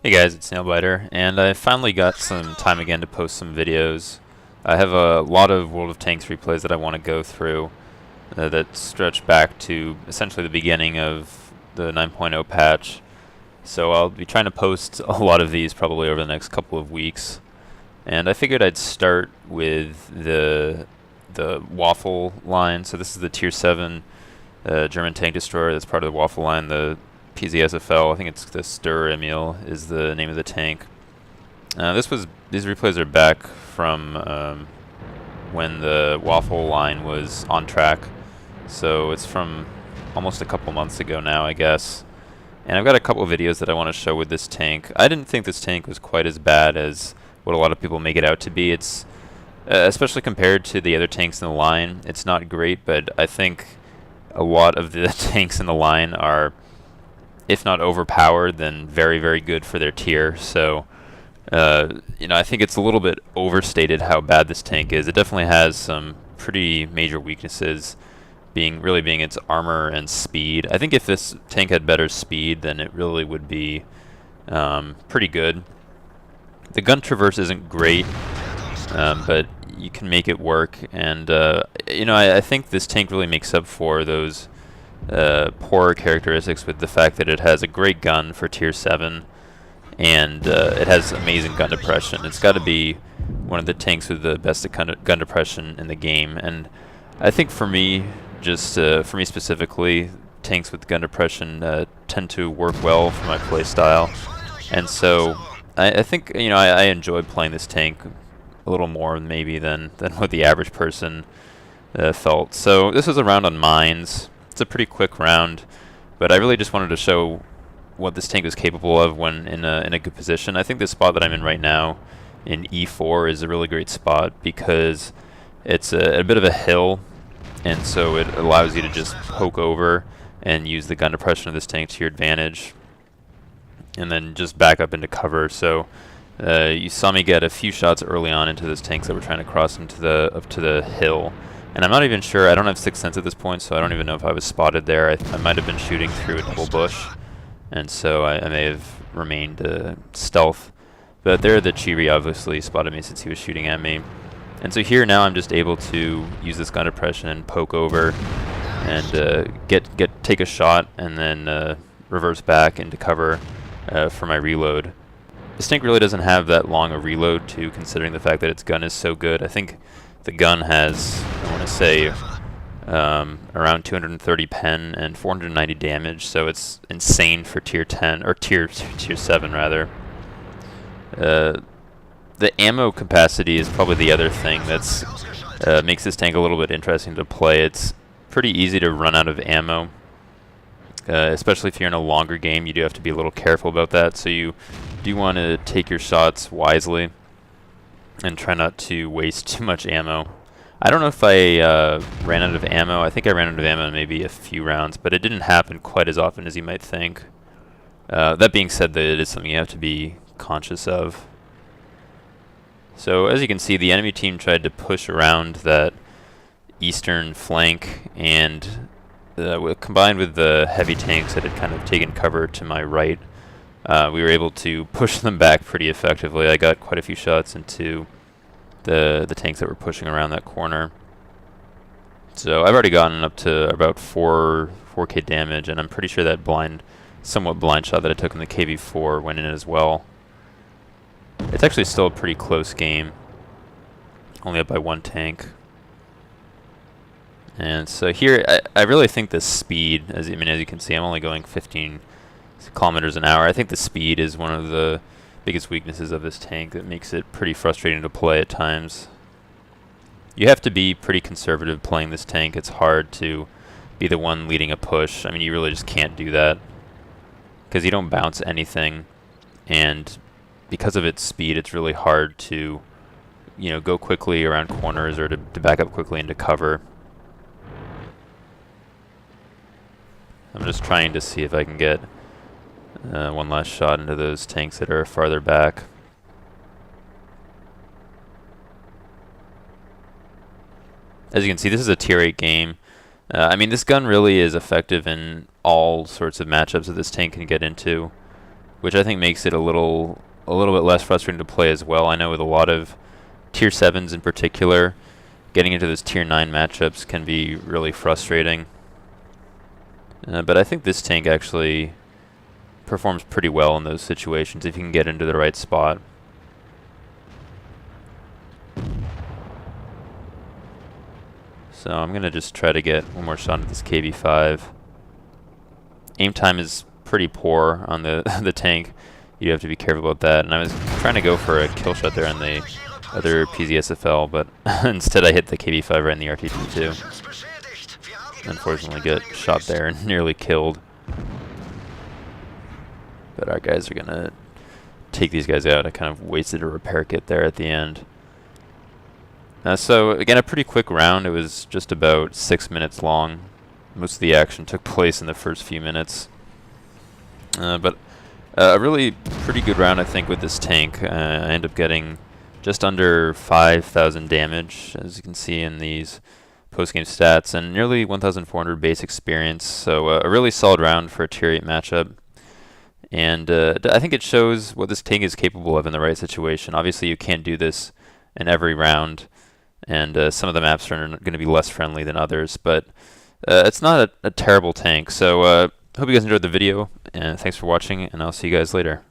Hey guys, it's Nailbiter, and I finally got some time again to post some videos. I have a lot of World of Tanks replays that I want to go through that stretch back to essentially the beginning of the 9.0 patch. So I'll be trying to post a lot of these probably over the next couple of weeks. And I figured I'd start with the Waffle line. So this is the Tier 7 German tank destroyer that's part of the Waffle line, the PZSFL. I think it's the Stir Emil is the name of the tank. These replays are back from when the Waffle line was on track, so it's from almost a couple months ago now, I guess. And I've got a couple of videos that I want to show with this tank. I didn't think this tank was quite as bad as what a lot of people make it out to be. It's especially compared to the other tanks in the line, it's not great, but I think a lot of the tanks in the line are, if not overpowered, then very, very good for their tier. So, I think it's a little bit overstated how bad this tank is. It definitely has some pretty major weaknesses, being its armor and speed. I think if this tank had better speed, then it really would be pretty good. The gun traverse isn't great, but you can make it work. And I think this tank really makes up for those poorer characteristics with the fact that it has a great gun for tier 7 and it has amazing gun depression. It's got to be one of the tanks with the best gun depression in the game, and I think for me, for me specifically, tanks with gun depression tend to work well for my playstyle, and so I think I enjoy playing this tank a little more maybe than what the average person felt. So this was a round on mines. It's a pretty quick round, but I really just wanted to show what this tank was capable of when in a good position. I think the spot that I'm in right now in E4 is a really great spot because it's a bit of a hill, and so it allows you to just poke over and use the gun depression of this tank to your advantage, and then just back up into cover. So you saw me get a few shots early on into those tanks that were trying to cross up to the hill. And I'm not even sure, I don't have Sixth Sense at this point, so I don't even know if I was spotted there. I might have been shooting through a double bush, and so I may have remained stealth. But there the Chiri obviously spotted me since he was shooting at me. And so here now I'm just able to use this gun depression and poke over and take a shot and then reverse back into cover for my reload. This tank really doesn't have that long a reload too, considering the fact that its gun is so good. I think the gun has, I want to say, around 230 pen and 490 damage, so it's insane for tier 10 or tier 7 rather. The ammo capacity is probably the other thing that's makes this tank a little bit interesting to play. It's pretty easy to run out of ammo, especially if you're in a longer game. You do have to be a little careful about that, so you do want to take your shots wisely and try not to waste too much ammo. I don't know if I ran out of ammo. I think I ran out of ammo in maybe a few rounds, but it didn't happen quite as often as you might think. That being said, that it is something you have to be conscious of. So as you can see, the enemy team tried to push around that eastern flank, and combined with the heavy tanks that had kind of taken cover to my right, we were able to push them back pretty effectively. I got quite a few shots into the tanks that were pushing around that corner. So I've already gotten up to about 4k damage, and I'm pretty sure that somewhat blind shot that I took in the KV-4 went in as well. It's actually still a pretty close game, only up by one tank. And so here, I really think the speed, as you can see, I'm only going 15 kilometers an hour. I think the speed is one of the biggest weaknesses of this tank that makes it pretty frustrating to play at times. You have to be pretty conservative playing this tank. It's hard to be the one leading a push. I mean, you really just can't do that because you don't bounce anything, and because of its speed, it's really hard to go quickly around corners or to back up quickly into cover. I'm just trying to see if I can get one last shot into those tanks that are farther back. As you can see, this is a tier 8 game. I mean, this gun really is effective in all sorts of matchups that this tank can get into. which I think makes it a little bit less frustrating to play as well. I know with a lot of tier 7s in particular, getting into those tier 9 matchups can be really frustrating. But I think this tank actually performs pretty well in those situations if you can get into the right spot. So I'm going to just try to get one more shot at this KV-5. Aim time is pretty poor on the the tank. You have to be careful about that. And I was trying to go for a kill shot there on the other PZSFL, but instead I hit the KV-5 right in the RT-2. Unfortunately, get shot there and nearly killed. But our guys are going to take these guys out. I kind of wasted a repair kit there at the end. So again, a pretty quick round. It was just about 6 minutes long. Most of the action took place in the first few minutes. But a really pretty good round, I think, with this tank. I ended up getting just under 5,000 damage, as you can see in these post-game stats, and nearly 1,400 base experience. So a really solid round for a tier 8 matchup. And I think it shows what this tank is capable of in the right situation. Obviously, you can't do this in every round, and some of the maps are going to be less friendly than others, but it's not a terrible tank. So hope you guys enjoyed the video, and thanks for watching, and I'll see you guys later.